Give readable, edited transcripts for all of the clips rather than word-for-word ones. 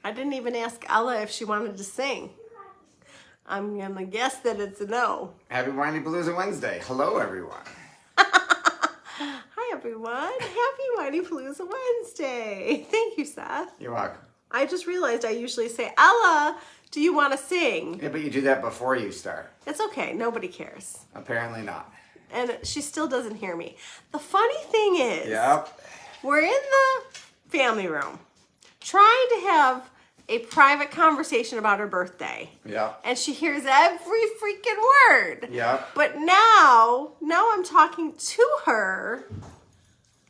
I didn't even ask Ella if she wanted to sing. I'm going to guess that it's a no. Happy Whinypaluza Wednesday. Hello, everyone. Hi, everyone. Happy Whinypaluza Wednesday. Thank you, Seth. You're welcome. I just realized I usually say, Ella, do you want to sing? Yeah, but you do that before you start. It's okay. Nobody cares. Apparently not. And she still doesn't hear me. The funny thing is, Yep. we're in the family room trying to have a private conversation about her birthday. Yep. And she hears every freaking word. Yep. But now I'm talking to her,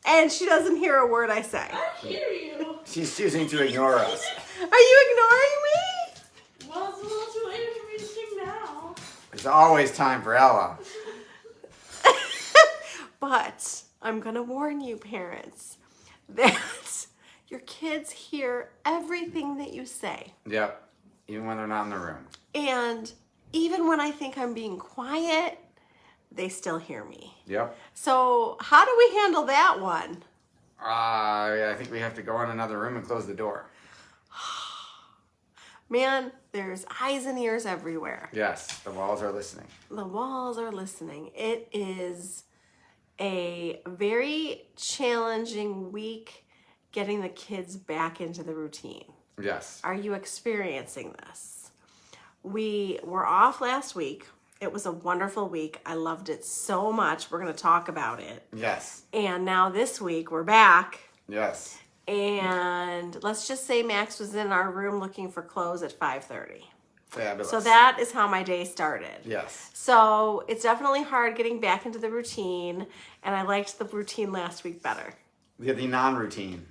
and she doesn't hear a word I say. I hear you. She's choosing to ignore us. Are you ignoring me? Well, it's a little too late for me to sing now. There's always time for Ella. But I'm going to warn you, parents, that your kids hear everything that you say. Yep. Even when they're not in the room. And even when I think I'm being quiet, they still hear me. Yep. So how do we handle that one? I think we have to go in another room and close the door. Man, there's eyes and ears everywhere. Yes, the walls are listening. The walls are listening. It is a very challenging week getting the kids back into the routine. Yes. Are you experiencing this? We were off last week. It was a wonderful week. I loved it so much. We're going to talk about it. Yes. And now this week we're back. Yes. And let's just say Max was in our room looking for clothes at 5:30. Fabulous. So that is how my day started. Yes. So it's definitely hard getting back into the routine, and I liked the routine last week better. The non-routine.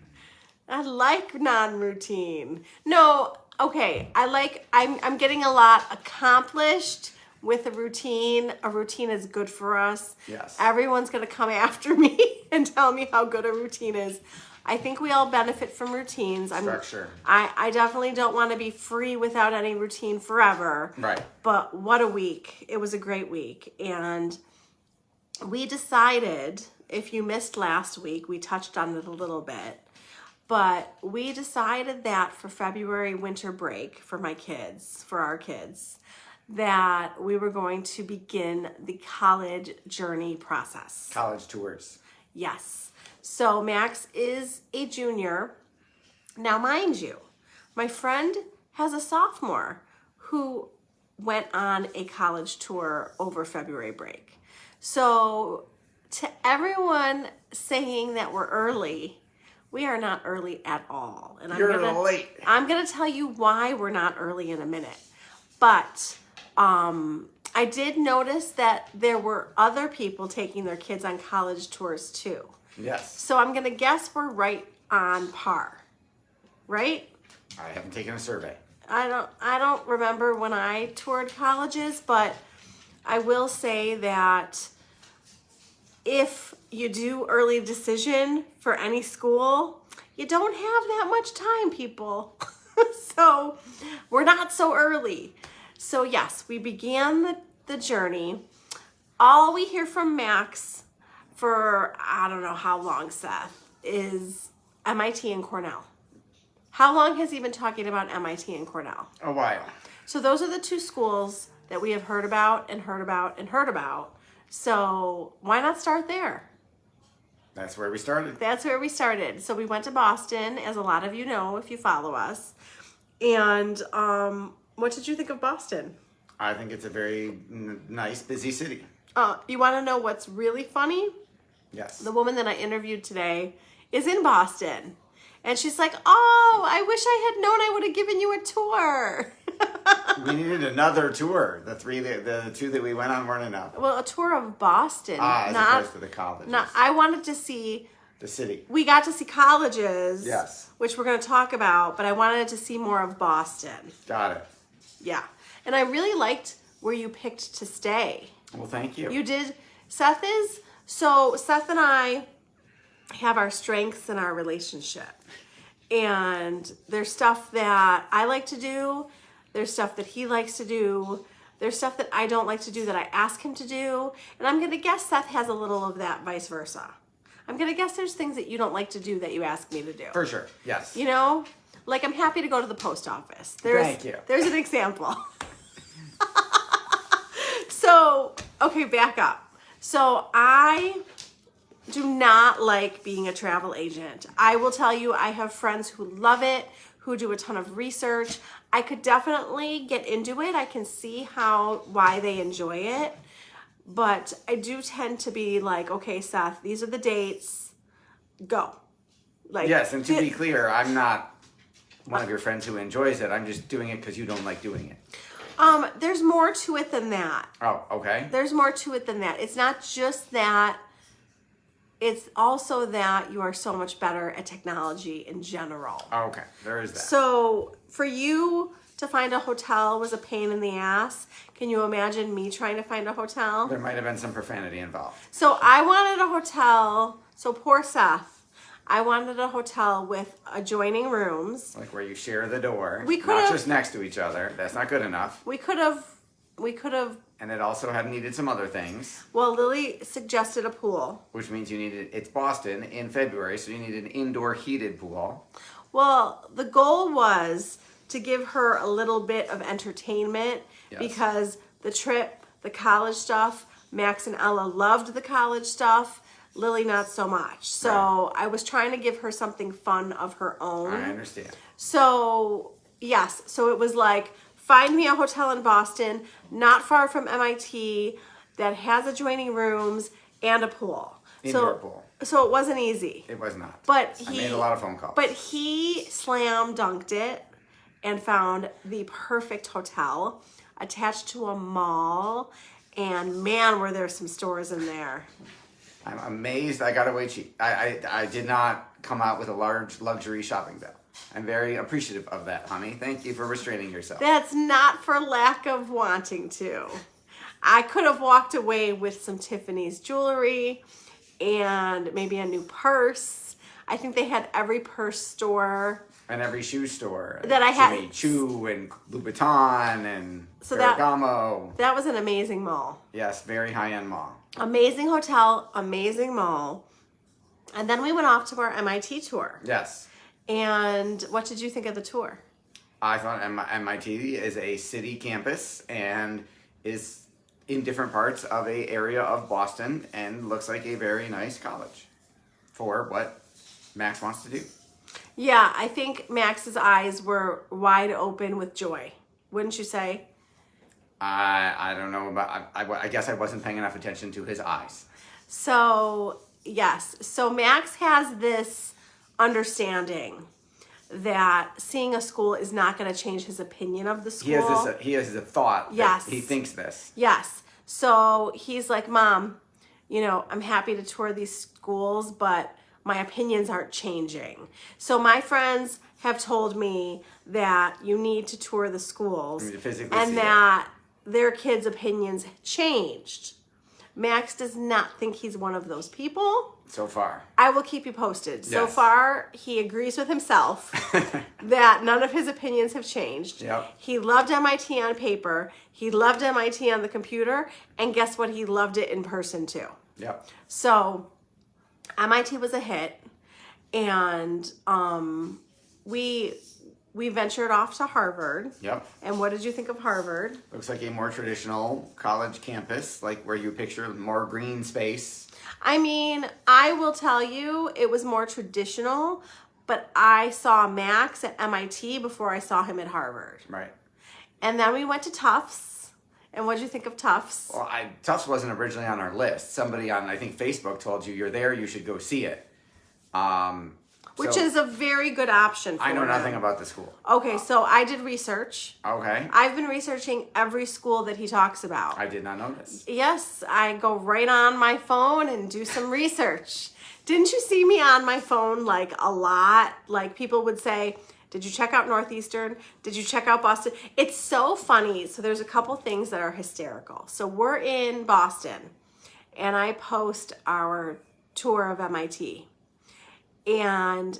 I like non-routine. No, okay. I'm getting a lot accomplished with a routine. A routine is good for us. Yes. Everyone's going to come after me and tell me how good a routine is. I think we all benefit from routines. Structure. I definitely don't want to be free without any routine forever. Right. But what a week. It was a great week. And we decided, if you missed last week, we touched on it a little bit, but we decided that for February winter break for my kids, for our kids, that we were going to begin the college journey process. College tours. Yes. So Max is a junior. Now, mind you, my friend has a sophomore who went on a college tour over February break. So to everyone saying that we're early, we are not early at all. And You're late. I'm going to tell you why we're not early in a minute. But I did notice that there were other people taking their kids on college tours too. Yes. So I'm going to guess we're right on par, right? I haven't taken a survey. I don't remember when I toured colleges, but I will say that if you do early decision for any school, you don't have that much time, people. So we're not so early. So yes, we began the journey. All we hear from Max for, I don't know how long, Seth, is MIT and Cornell. How long has he been talking about MIT and Cornell? A while. So those are the two schools that we have heard about and heard about and heard about. So why not start there? That's where we started. That's where we started. So we went to Boston, as a lot of you know if you follow us. And what did you think of Boston? I think it's a very nice, busy city. You want to know what's really funny? Yes. The woman that I interviewed today is in Boston. And she's like, oh, I wish I had known I would have given you a tour. We needed another tour. The two that we went on weren't enough. Well, a tour of Boston. As opposed to the colleges. I wanted to see, The city. we got to see colleges. Yes. Which we're going to talk about, but I wanted to see more of Boston. Got it. Yeah. And I really liked where you picked to stay. Well, thank you. You did. Seth and I have our strengths in our relationship. And there's stuff that I like to do. There's stuff that he likes to do. There's stuff that I don't like to do that I ask him to do. And I'm going to guess Seth has a little of that, vice versa. I'm going to guess there's things that you don't like to do that you ask me to do. For sure. Yes. You know? Like, I'm happy to go to the post office. Thank you. There's an example. So, okay, back up. So, I do not like being a travel agent. I will tell you, I have friends who love it, who do a ton of research. I could definitely get into it. I can see why they enjoy it. But I do tend to be like, okay, Seth, these are the dates. Go. Like, Yes, and to be clear, I'm not one of your friends who enjoys it. I'm just doing it because you don't like doing it. There's more to it than that. Oh, okay. There's more to it than that. It's not just that. It's also that you are so much better at technology in general. Oh, okay, there is that. So for you to find a hotel was a pain in the ass. Can you imagine me trying to find a hotel? There might have been some profanity involved. So I wanted a hotel. So poor Seth. I wanted a hotel with adjoining rooms. Like where you share the door. We not could've- just next to each other. That's not good enough. We could have, And it also had needed some other things, well, Lily suggested a pool. which means you needed, it's Boston in February, so you need an indoor heated pool. Well, the goal was to give her a little bit of entertainment Yes. because the trip, the college stuff, Max and Ella loved the college stuff. Lily, not so much. So Right. I was trying to give her something fun of her own. I understand. So, yes. So it was like, find me a hotel in Boston, not far from MIT, that has adjoining rooms and a pool. Indoor pool. So it wasn't easy. It was not. But I made a lot of phone calls. But he slam dunked it and found the perfect hotel attached to a mall. And man, were there some stores in there. I'm amazed I got away cheap. I did not come out with a large luxury shopping bill. I'm very appreciative of that, honey. Thank you for restraining yourself. That's not for lack of wanting to. I could have walked away with some Tiffany's jewelry and maybe a new purse. I think they had every purse store. And every shoe store. That I had- Jimmy Choo and Louboutin and So that- Ferragamo. That was an amazing mall. Yes, very high-end mall. Amazing hotel, amazing mall. And then we went off to our MIT tour. Yes. And what did you think of the tour? I thought MIT is a city campus and is in different parts of a area of Boston and looks like a very nice college for what Max wants to do. Yeah, I think Max's eyes were wide open with joy. Wouldn't you say? I don't know about, I guess I wasn't paying enough attention to his eyes. So, yes. So Max has this understanding that seeing a school is not going to change his opinion of the school. He has a thought that Yes. he thinks this. Yes. So he's like, Mom, I'm happy to tour these schools, but my opinions aren't changing. So my friends have told me that you need to tour the schools You need to physically and see that their kids' opinions changed. Max does not think he's one of those people. So far. I will keep you posted. So Yes. far, he agrees with himself that none of his opinions have changed. Yep. He loved MIT on paper. He loved MIT on the computer. And guess what? He loved it in person too. Yep. So MIT was a hit. And we ventured off to Harvard. Yep. And what did you think of Harvard? Looks like a more traditional college campus, like where you picture more green space. I mean, I will tell you, it was more traditional, but I saw Max at MIT before I saw him at Harvard. Right. And then we went to Tufts. And what did you think of Tufts? Well, Tufts wasn't originally on our list. Somebody on, I think, Facebook told you you're there, you should go see it. Which So, is a very good option for I know him. nothing about the school. Okay, so I did research. Okay. I've been researching every school that he talks about. I did not know this. Yes, I go right on my phone and do some research. Didn't you see me on my phone like a lot? Like people would say, did you check out Northeastern? Did you check out Boston? It's so funny. So there's a couple things that are hysterical. So we're in Boston and I post our tour of MIT. And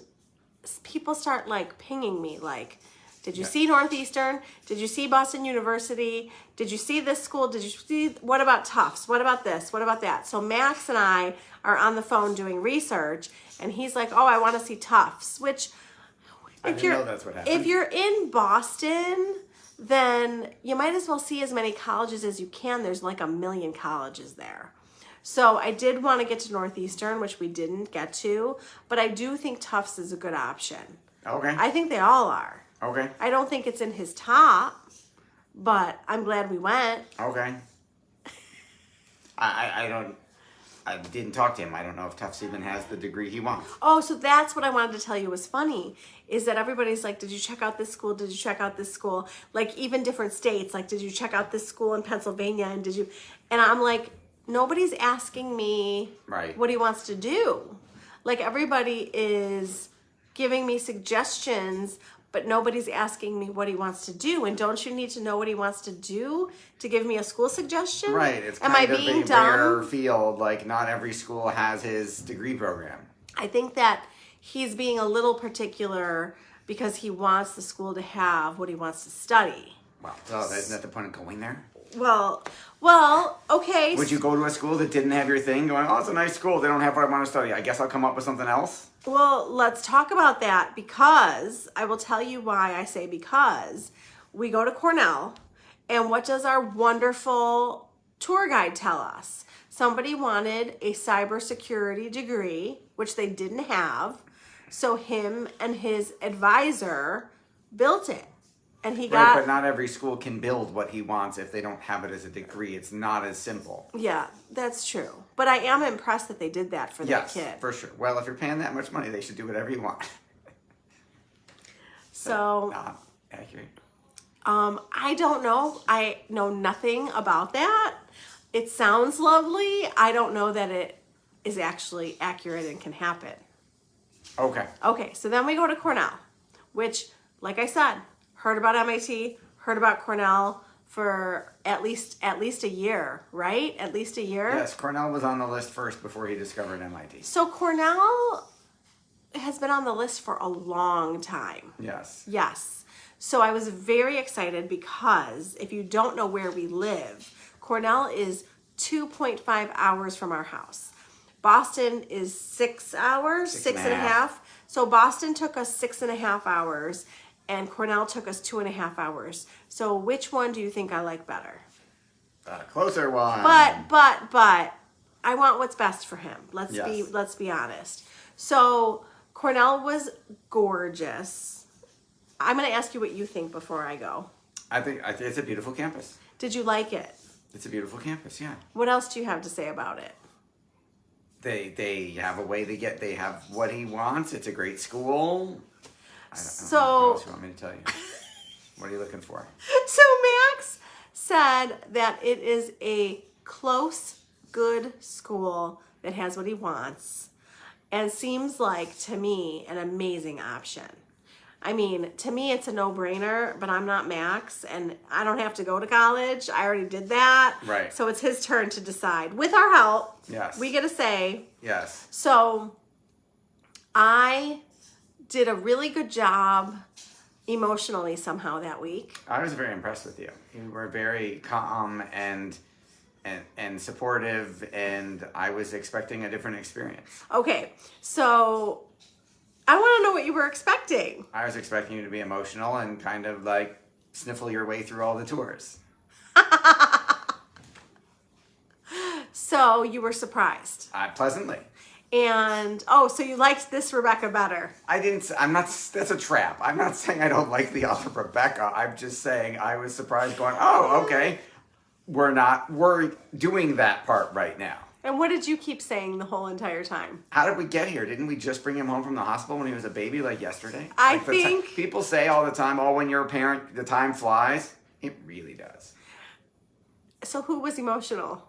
people start like pinging me like, did you see Northeastern? Did you see Boston University? Did you see this school? Did you see, what about Tufts? What about this? What about that? So Max and I are on the phone doing research and he's like, oh, I want to see Tufts, which I didn't know that's what happened. If you're in Boston, then you might as well see as many colleges as you can. There's like 1 million colleges there. So I did want to get to Northeastern, which we didn't get to, but I do think Tufts is a good option. Okay. I think they all are. Okay. I don't think it's in his top, but I'm glad we went. Okay. I didn't talk to him. I don't know if Tufts even has the degree he wants. Oh, so that's what I wanted to tell you was funny, is that everybody's like, did you check out this school? Did you check out this school? Like even different states, like, did you check out this school in Pennsylvania? And and I'm like, nobody's asking me Right. what he wants to do. Like everybody is giving me suggestions, but nobody's asking me what he wants to do. And don't you need to know what he wants to do to give me a school suggestion? Right. It's Am kind I of being a dumb? rare field. Like not every school has his degree program. I think that he's being a little particular because he wants the school to have what he wants to study. Wow. So isn't that the point of going there? Well, okay. Would you go to a school that didn't have your thing going, oh, it's a nice school. They don't have what I want to study. I guess I'll come up with something else. Well, let's talk about that because I will tell you why I say because we go to Cornell and what does our wonderful tour guide tell us? Somebody wanted a cybersecurity degree, which they didn't have. So him and his advisor built it. And he Right, got, but not every school can build what he wants if they don't have it as a degree. It's not as simple. yeah, that's true. But I am impressed that they did that for Yes, that kid. for sure. Well, if you're paying that much money, they should do whatever you want. So, Accurate. I don't know. I know nothing about that. It sounds lovely. I don't know that it is actually accurate and can happen. Okay. Okay, so then we go to Cornell, which, like I said, heard about MIT, heard about Cornell for at least a year, right? At least a year. Yes, Cornell was on the list first before he discovered MIT. So Cornell has been on the list for a long time. Yes. Yes. So I was very excited because if you don't know where we live, Cornell is 2.5 hours from our house. Boston is 6 hours, Six and a six and a half. half. So Boston took us 6.5 hours and Cornell took us 2.5 hours. So which one do you think I like better? A closer one. But I want what's best for him. Let's Yes. be honest. So Cornell was gorgeous. I'm going to ask you what you think before I go. I think it's a beautiful campus. Did you like it? It's a beautiful campus, yeah. What else do you have to say about it? They have a way they have what he wants. It's a great school. I don't know. So- What else you want me to tell you? What are you looking for? So Max said that it is a close, good school that has what he wants and seems like, to me, an amazing option. I mean, to me, it's a no-brainer, but I'm not Max, and I don't have to go to college. I already did that. Right. So it's his turn to decide. With our help, Yes. we get a say. Yes. So I did a really good job emotionally somehow that week. I was very impressed with you. You were very calm and supportive, and I was expecting a different experience. Okay, so I want to know what you were expecting. I was expecting you to be emotional and kind of like sniffle your way through all the tours. So you were surprised. Pleasantly. And, oh, so you liked this Rebecca better. I'm not, that's a trap. I'm not saying I don't like the other Rebecca. I'm just saying I was surprised going, oh, okay. We're doing that part right now. And what did you keep saying the whole entire time? How did we get here? Didn't we just bring him home from the hospital when he was a baby like yesterday? I Like think- people say all the time, oh, when you're a parent, the time flies. It really does. So who was emotional?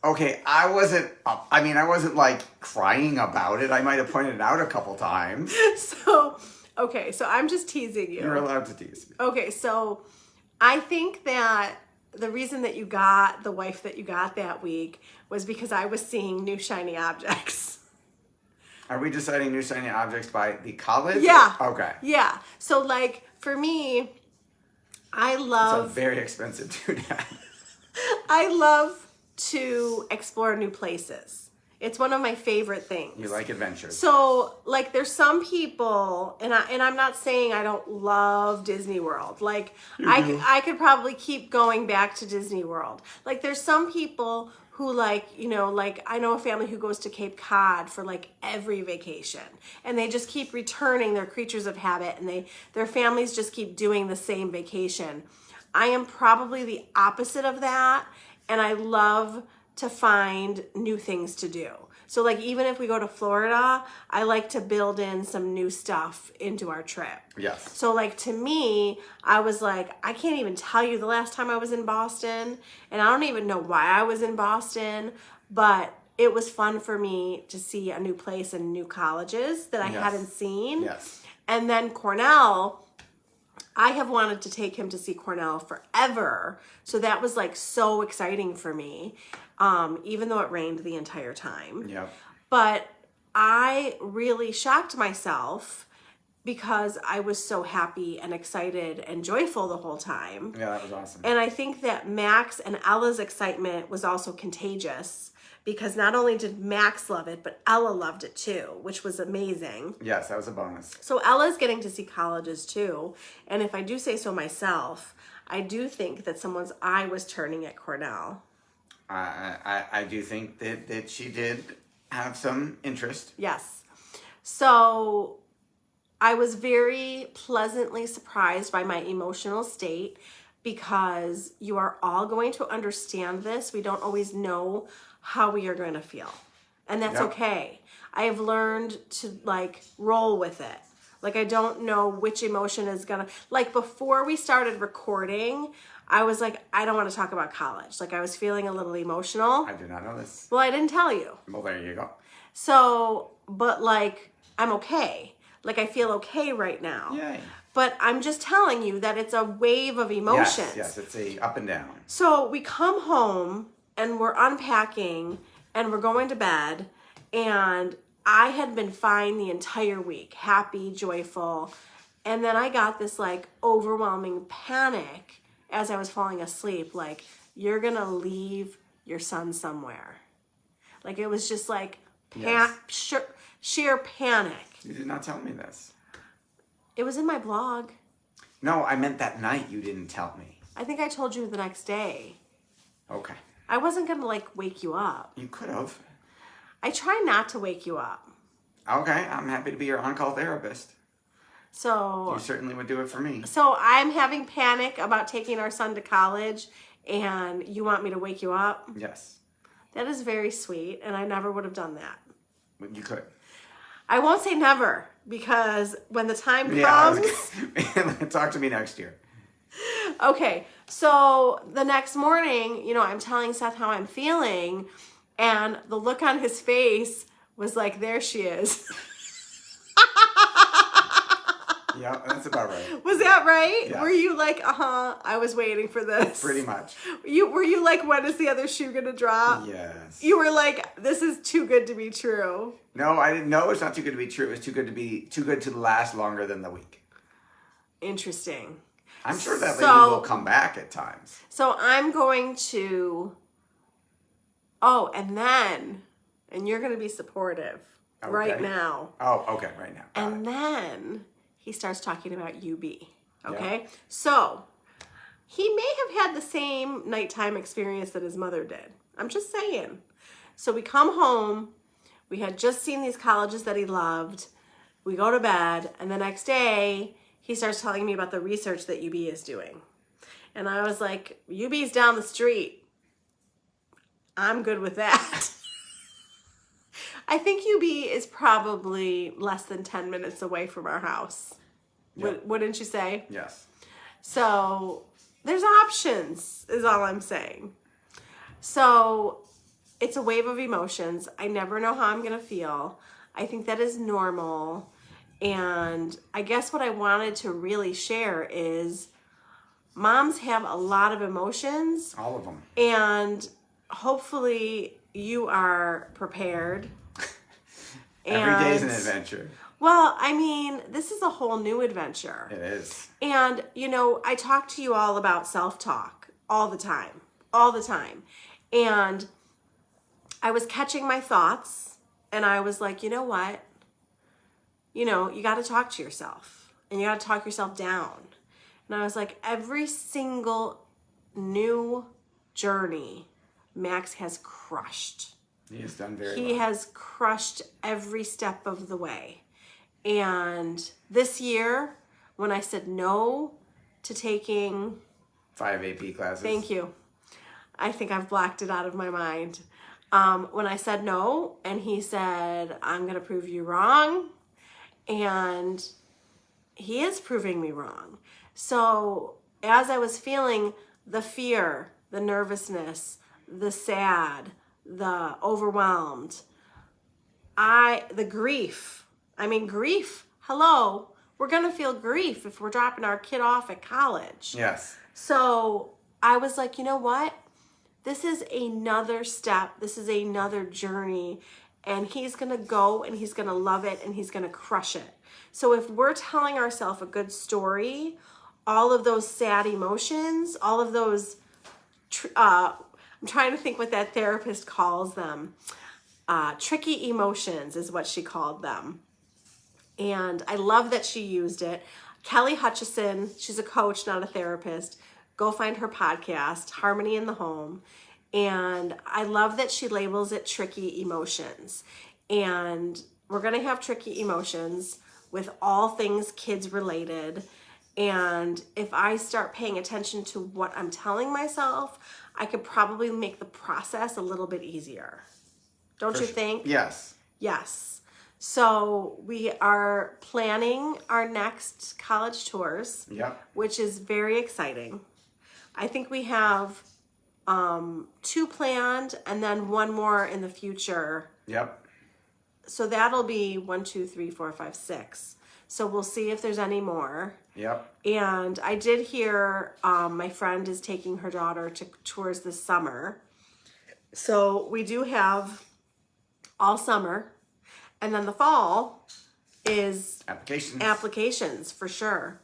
Okay, I wasn't like crying about it. I might have pointed it out a couple times. So I'm just teasing you. You're allowed to tease me. Okay, so I think that the reason that you got the wife that you got that week was because I was seeing new shiny objects. Are we deciding new shiny objects by the college? Yeah. Okay. Yeah. So like for me, I It's a love very expensive doodad. I love to explore new places. It's one of my favorite things. You like adventures. So, like, there's some people, and I'm not saying I don't love Disney World. Like, I could probably keep going back to Disney World. Like, there's some people who, like, you know, like, I know a family who goes to Cape Cod for, like, every vacation. And they just keep returning. They're creatures of habit, and their families just keep doing the same vacation. I am probably the opposite of that, and I love to find new things to do. So like even if we go to Florida, I like to build in some new stuff into our trip. Yes. So like to me, I was like, I can't even tell you the last time I was in Boston, and I don't even know why I was in Boston, but it was fun for me to see a new place and new colleges that I hadn't seen. Yes. And then Cornell, I have wanted to take him to see Cornell forever. So that was like so exciting for me, even though it rained the entire time. Yep. But I really shocked myself because I was so happy and excited and joyful the whole time. Yeah, that was awesome. And I think that Max and Ella's excitement was also contagious because not only did Max love it, but Ella loved it too, which was amazing. Yes, that was a bonus. So Ella's getting to see colleges too. And if I do say so myself, I do think that someone's eye was turning at Cornell. I do think that she did have some interest. Yes. So I was very pleasantly surprised by my emotional state because you are all going to understand this. We don't always know how we are going to feel. And that's okay. I have learned to like roll with it. Like I don't know which emotion is gonna, like before we started recording, I was like, I don't want to talk about college. Like I was feeling a little emotional. I did not know this. Well, I didn't tell you. Well, there you go. So, but like, I'm okay. Like I feel okay right now. Yay. But I'm just telling you that it's a wave of emotions. Yes, it's a up and down. So we come home and we're unpacking and we're going to bed, and I had been fine the entire week, happy, joyful. And then I got this like overwhelming panic as I was falling asleep. Like, you're going to leave your son somewhere. Like it was just like sheer panic. You did not tell me this. It was in my blog. No, I meant that night you didn't tell me. I think I told you the next day. Okay. I wasn't going to like wake you up. You could have. I try not to wake you up. Okay, I'm happy to be your on-call therapist. So You certainly would do it for me. So I'm having panic about taking our son to college, and you want me to wake you up? Yes. That is very sweet, and I never would have done that. You could. I won't say never, because when the time Yeah, comes... talk to me next year. Okay, so the next morning, you know, I'm telling Seth how I'm feeling, and the look on his face was like, there she is. Yeah, that's about right. Was that right? Yeah. Were you like, I was waiting for this? Pretty much. Were you like, when is the other shoe gonna drop? Yes. You were like, this is too good to be true. No, I didn't know it's not too good to be true. It was too good to last longer than the week. Interesting. I'm sure that lady will come back at times. So I'm going to, and you're going to be supportive right now. Oh, okay, right now. And then he starts talking about UB, okay? Yeah. So he may have had the same nighttime experience that his mother did. I'm just saying. So we come home, we had just seen these colleges that he loved, we go to bed, and the next day, he starts telling me about the research that UB is doing. And I was like, UB's down the street. I'm good with that. I think UB is probably less than 10 minutes away from our house. Yep. Wouldn't you say? Yes. So there's options, is all I'm saying. So it's a wave of emotions. I never know how I'm going to feel. I think that is normal. And I guess what I wanted to really share is moms have a lot of emotions. All of them. And hopefully you are prepared. Every day is an adventure. Well, I mean, this is a whole new adventure. It is. And, you know, I talk to you all about self-talk all the time. And I was catching my thoughts and I was like, you know what? You know, you got to talk to yourself and you got to talk yourself down. And I was like, every single new journey Max has crushed. He has done very He well. has crushed every step of the way. And this year, when I said no to taking, 5 AP classes. thank you. I think I've blocked it out of my mind. When I said no, and he said, I'm going to prove you wrong. And he is proving me wrong. So as I was feeling the fear, the nervousness, the sad, the overwhelmed, the grief. I mean, grief. Hello. We're going to feel grief if we're dropping our kid off at college. Yes. So I was like, you know what? This is another step. This is another journey. And he's going to go and he's going to love it and he's going to crush it. So if we're telling ourselves a good story, all of those sad emotions, all of those, I'm trying to think what that therapist calls them. Tricky emotions is what she called them. And I love that she used it. Kelly Hutchison, she's a coach, not a therapist. Go find her podcast, Harmony in the Home. And I love that she labels it tricky emotions. And we're going to have tricky emotions with all things kids related. And if I start paying attention to what I'm telling myself, I could probably make the process a little bit easier. Don't you think? Yes. Yes. So we are planning our next college tours, Yep. which is very exciting. I think we have 2 planned and then 1 more in the future. Yep. So that'll be 1, 2, 3, 4, 5, 6. So we'll see if there's any more. Yep. And I did hear my friend is taking her daughter to tours this summer. So we do have all summer. And then the fall is applications for sure.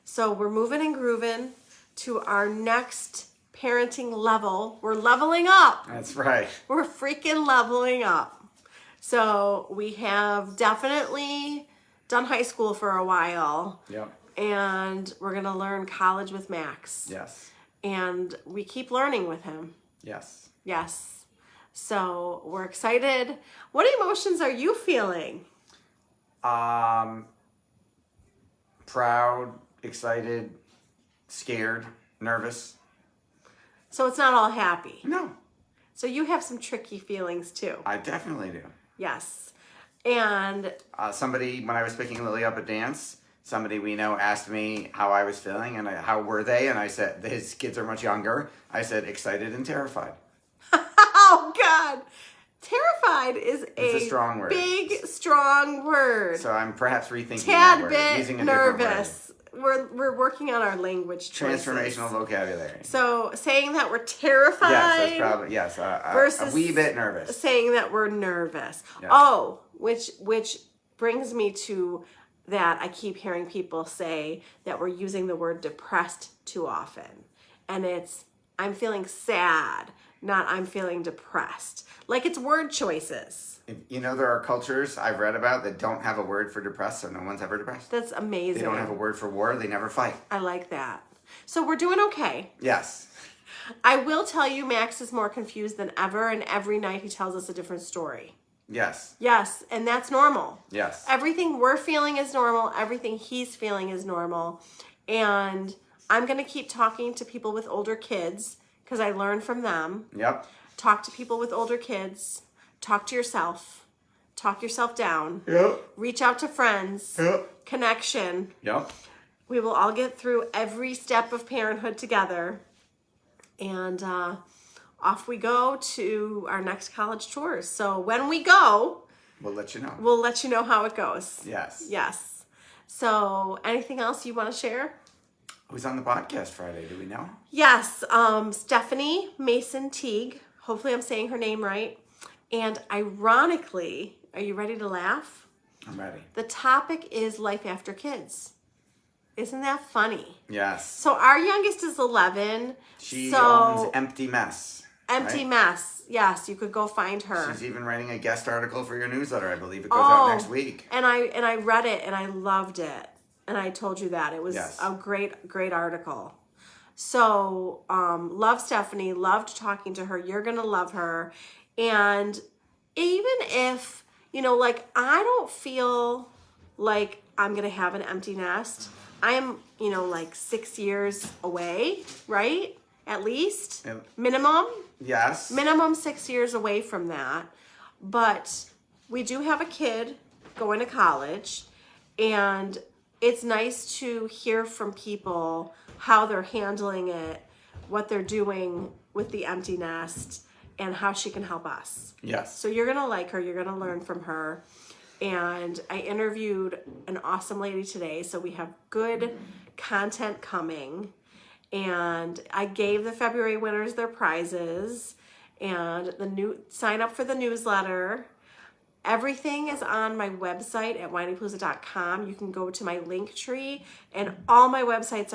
So we're moving and grooving to our next parenting level. We're leveling up. That's right. We're freaking leveling up. So we have definitely done high school for a while. Yep. And we're going to learn college with Max. Yes. And we keep learning with him. Yes. Yes. So we're excited. What emotions are you feeling? Proud, excited, scared, nervous. So it's not all happy. No, So you have some tricky feelings too. I definitely do. Yes. And Somebody, when I was picking Lily up at dance, somebody we know asked me how I was feeling and how were they, and I said his kids are much younger. I said excited and terrified. oh God, terrified is It's a strong word. big, strong word. So I'm perhaps rethinking that Tad word, bit using a different word. nervous. We're working on our language choices. Transformational vocabulary. So saying that we're terrified. Yes, that's probably versus a wee bit nervous. Saying that we're nervous. Yes. Oh, which brings me to that I keep hearing people say that we're using the word depressed too often. And it's I'm feeling sad, not I'm feeling depressed. Like it's word choices. You know, there are cultures I've read about that don't have a word for depressed, so no one's ever depressed. That's amazing. They don't have a word for war, they never fight. I like that. So we're doing okay. Yes. I will tell you, Max is more confused than ever, and every night he tells us a different story. Yes. Yes, and that's normal. Yes. Everything we're feeling is normal. Everything he's feeling is normal. And I'm going to keep talking to people with older kids because I learn from them. Yep. Talk to people with older kids. Talk to yourself. Talk yourself down. Yep. Reach out to friends. Yep. Connection. Yep. We will all get through every step of parenthood together. And off we go to our next college tours. So when we go, We'll let you know. we'll let you know how it goes. Yes. Yes. So anything else you want to share? Who's on the podcast Friday? Do we know? Yes. Stephanie Mason Teague. Hopefully I'm saying her name right. And ironically, are you ready to laugh? I'm ready. The topic is life after kids. Isn't that funny? Yes. So our youngest is 11. She so owns Empty Mess. Empty right? Mess. Yes, you could go find her. She's even writing a guest article for your newsletter. I believe it goes out next week. And I read it and I loved it. And I told you that. It was Yes. a great article. So, love Stephanie, loved talking to her. You're going to love her. And even if, like, I don't feel like I'm going to have an empty nest. I'm, like 6 years away, right? At least. Yep. Minimum. Yes. Minimum 6 years away from that. But we do have a kid going to college, and it's nice to hear from people how they're handling it, what they're doing with the empty nest, and how she can help us. Yes. So you're going to like her. You're going to learn from her. And I interviewed an awesome lady today, so we have good content coming. And I gave the February winners their prizes and sign up for the newsletter. Everything is on my website at whinypaluza.com. You can go to my link tree, and all my websites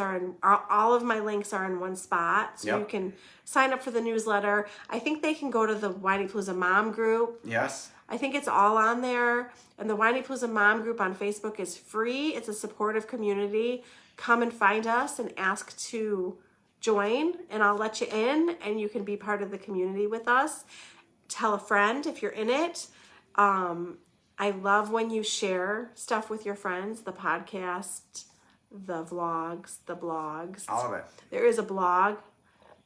all of my links are in one spot. So you can sign up for the newsletter. I think they can go to the Whinypaluza Mom group. Yes. I think it's all on there. And the Whinypaluza Mom group on Facebook is free. It's a supportive community. Come and find us and ask to join, and I'll let you in, and you can be part of the community with us. Tell a friend if you're in it. I love when you share stuff with your friends, the podcast, the vlogs, the blogs. All of it. There is a blog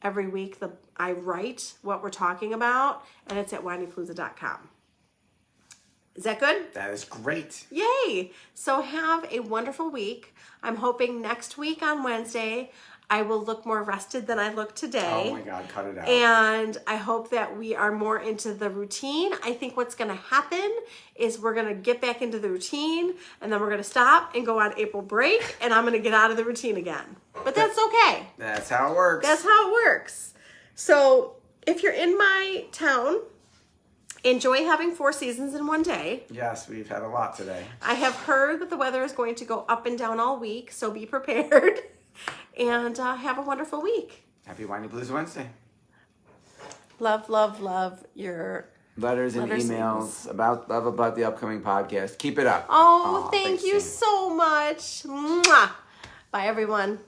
every week. I write what we're talking about, and it's at whinypaluza.com. Is that good? That is great. Yay! So have a wonderful week. I'm hoping next week on Wednesday I will look more rested than I look today. Oh my God, cut it out. And I hope that we are more into the routine. I think what's going to happen is we're going to get back into the routine, and then we're going to stop and go on April break, and I'm going to get out of the routine again. But that's okay. That's how it works. That's how it works. So if you're in my town, enjoy having 4 seasons in one day. Yes, we've had a lot today. I have heard that the weather is going to go up and down all week, so be prepared. And have a wonderful week. Happy Whinypaluza Wednesday. Love, love, love your Letters and emails about the upcoming podcast. Keep it up. Oh, thank thanks, you Sam. so much. Mwah. Bye, everyone.